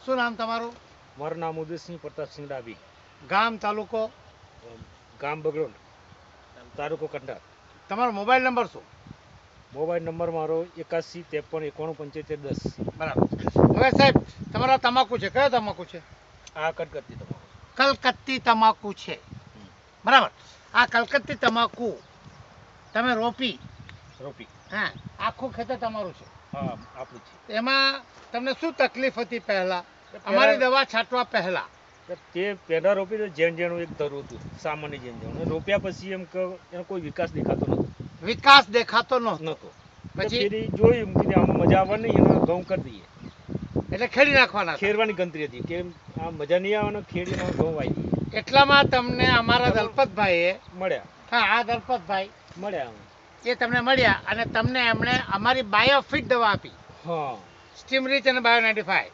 શું નામ તમારું? મારું નામ ઉદયસિંહ પ્રતાપસિંહ ડાબી, ગામ, તાલુકો? ગામ બગડોલ, તાલુકો કંડાર. તમારો મોબાઈલ નંબર શું? મોબાઈલ નંબર મારો 81 53 91 75 10. બરાબર. હવે સાહેબ, તમારા તમાકુ છે, કયો તમાકુ છે? આ કટકતી તમારો. કલકત્તી તમાકુ છે, બરાબર. આ કલકત્તી તમાકુ તમે રોપી? રોપી. હા, આખું ખેતર તમારું છે? હા, આપણું છે. એમાં તમને શું તકલીફ હતી પહેલા, અમારી દવા છાંટવા પહેલા? તે પેલા રોપી તો જેણું એક ધરું હતું, સામાન્ય જેણું. રોપ્યા પછી એમ કે એનો કોઈ વિકાસ દેખાતો નહોતો. વિકાસ દેખાતો નહોતો. નહોતો. પછી પછી જોયું કે આમાં મજા આવે નહીં, એનો ઘઉં કરી દઈએ. એટલે ખેડી નાખવાના. ખેડવાની ગણતરી હતી કે આ મજા નહીં આવે ને ખેડીમાં ઘઉં વાવી દઈએ. એટલામાં તમને અમારા દલપતભાઈએ મળ્યા. હા, આ દલપતભાઈ મળ્યા. એ તમને મળ્યા અને તમને એમણે અમારી બાયોફિટ દવા આપી. હા, સ્ટીમ રીચ અને બાયો 95.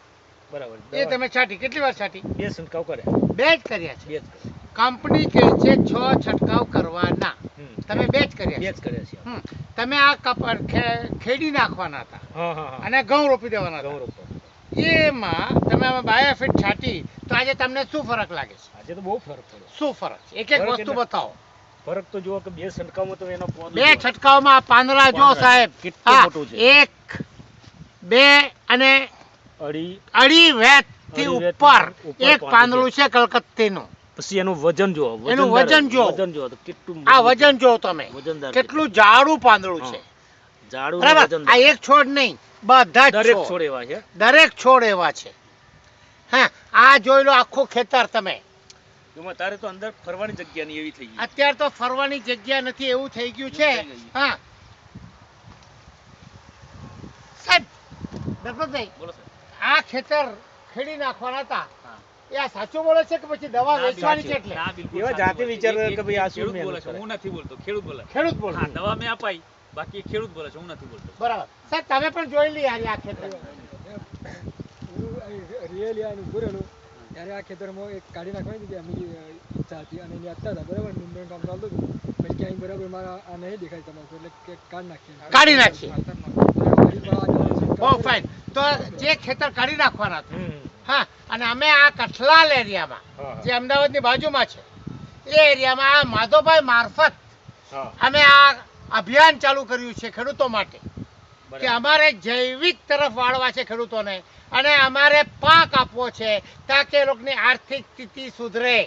બરાબર. એ તમે છાંટી, કેટલી વાર છાંટી? 2 છંટકાવ કર્યા. 2 જ કર્યા છે. 2 જ કર્યા. કંપની કહે છે 6 છંટકાવ કરવાના, તમે 2 જ કર્યા. 2 જ કર્યા છે. તમે આ ખેડી નાખવાના હતા. હા હા હા. અને ઘઉં રોપી દેવાના ઘઉં હતા. રોપવા. એમાં તમે આમાં બાયોફિટ છાંટી તો આજે તમને શું ફરક લાગે છે? આજે તો બહુ ફરક પડ્યો. શું ફરક છે? એક એક ફરક વસ્તુ એટલે- બતાવો. ફરક તો જુઓ કે 2 છંટકાવમાં તો એનો 2 છંટકાવમાં આ પાંદડા જો સાહેબ, કેટલું હા, મોટું છે. 1, 2 અને અડી અઢી વેત થી અઢી વેત ઉપર ઉપર એક પાંદડું છે કલકત્તીનું. પછી એનું વજન જુઓ. એનું વજન જુઓ. વજન જુઓ તો કેટલું આ મજબૂત વજન જો તમે, વજનદાર કેટલું જાડું પાંદડું છે. જાડું ને બરાબર. વજનદાર. આ એક છોડ નહીં, બધા જ દરેક છોડ. છોડ એવા છે. દરેક છોડ એવા છે. હા, આ જોઈ લો આખું ખેતર તમે. એમાં તારે તો અંદર ફરવાની જગ્યા નહીં એવી થઈ ગઈ. અત્યારે તો ફરવાની જગ્યા નથી એવું થઈ ગયું છે. થઈ ગયું. હા સાહેબ, દલપતભાઈ, બોલો સાહેબ. આ ખેતર ખેડી નાખવાના હતા, હા. એ આ સાચું બોલે છે કે પછી દવા વેચવાની છે એટલે? એવા જાતે વિચાર કે ભાઈ આ શું ખેડૂત મહેનત બોલે છે, કરે. હું નથી બોલતો, ખેડૂત બોલે છે. ખેડૂત બોલે. હા, દવા મેં અપાઈ, બાકી ખેડૂત બોલે છે, હું નથી બોલતો. બરાબર. સાહેબ, તમે પણ જોઈ લી આ ખેતર. રિયલી આનું પૂરેલું ત્યારે આ ખેતરમાં એક કાઢી નાખવાની હતી એમની ઈચ્છા હતી અને એની હતા હતા બરાબર નિંદણ કામ ચાલતું હતું પછી ક્યાંય બરાબર મારા આ નહીં દેખાય તમાકુ એટલે કે કાઢી નાખીએ. નાખીએ બહુ ફાઇન. તો જે ખેતર કાઢી નાખવાના હતા, હમ. હા, અને અમે આ કઠલાલ એરિયામાં, હા, જે અમદાવાદની બાજુમાં છે, એ એરિયામાં આ માધવભાઈ મારફત હા. અમે આ અભિયાન ચાલુ કર્યું છે ખેડૂતો માટે કે બરાબર. અમારે જૈવિક તરફ વાળવા છે ખેડૂતોને, અને અમારે પાક આપવો છે તાકે એ લોકોની આર્થિક સ્થિતિ સુધરે.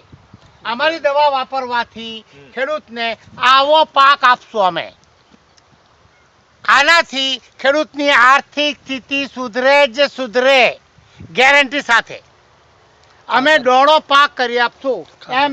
અમારી દવા વાપરવાથી ખેડૂતને આવો પાક આપશું અમે. આનાથી ખેડૂતની આર્થિક સ્થિતિ સુધરે જ સુધરે, ગેરંટી સાથે. અમે દોડો પાક કરી આપશું એમ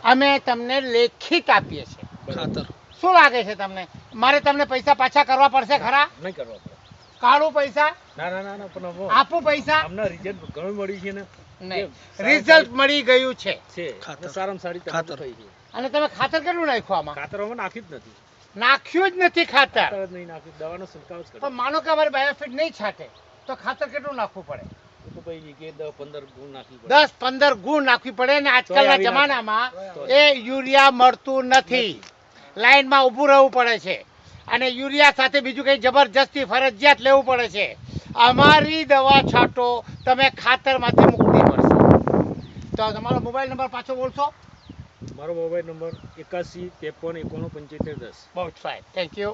અમે તમને લેખિત આપીએ છીએ. ખાતર શું લાગે છે તમને? મારે તમને પૈસા પાછા કરવા પડશે ખરા? નહીં કરવા પડે. કાઢું પૈસા, ના ના ના ના પણ હવે આપું પૈસા? આમના રિઝલ્ટ ઘણું મળ્યું છે ને. નહીં, સારું રિઝલ્ટ મળી ગયું છે. છે. સારામાં સારી ખાતર થઈ છે. અને તમે ખાતર કેટલું નાખ્યું આમાં? ખાતર અમે નાખ્યું જ નથી. નાખ્યું જ નથી ખાતર. ખાતર જ નહીં નાખ્યું, દવાનો છંટકાવ જ પણ કર્યો. માનો કે અમારી બાયોફિટ નહીં છાંટે તો ખાતર કેટલું નાખવું પડે? એ તો પછી કે 10-15 ગુણ નાખવી પડે. 10-15 ગુણ નાખવી પડે ને આજકાલના તોય આવી ના જમાનામાં તોય. એ યુરિયા મળતું નથી. લાઈનમાં ઊભું રહેવું પડે છે અને યુરિયા સાથે બીજું કંઈ જબરજસ્તી ફરજિયાત લેવું પડે છે. અમારી દવા છાંટો, તમે ખાતરમાંથી મુક્તિ મળશે. તો તમારો મોબાઈલ નંબર પાછો બોલશો? મારો મોબાઈલ નંબર 81 53 91 75 10. બહુ ફાઇન, થેન્ક યુ.